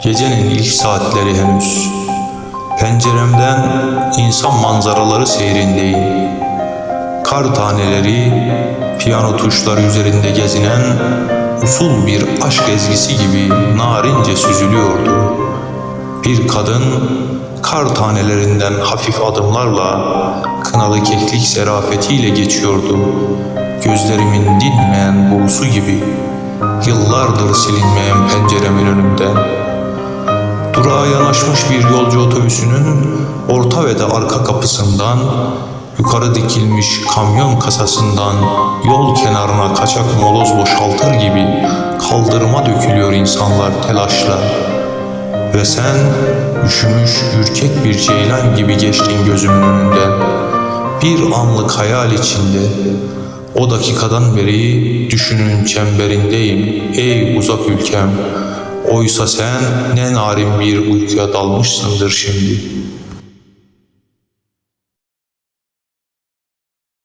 Gecenin ilk saatleri henüz. Penceremden insan manzaraları seyrindeyim. Kar taneleri piyano tuşları üzerinde gezinen usul bir aşk ezgisi gibi narince süzülüyordu. Bir kadın kar tanelerinden hafif adımlarla kınalı keklik zerafetiyle geçiyordu. Gözlerimin dinmeyen buğusu gibi yıllardır silinmeyen penceremin önünden. Durağa yanaşmış bir yolcu otobüsünün orta ve de arka kapısından, yukarı dikilmiş kamyon kasasından yol kenarına kaçak moloz boşaltır gibi kaldırıma dökülüyor insanlar telaşla. Ve sen üşümüş ürkek bir ceylan gibi geçtin gözümün önünden. Bir anlık hayal içinde, o dakikadan beri düşünün çemberindeyim ey uzak ülkem. Oysa sen ne narin bir uykuya dalmışsındır şimdi.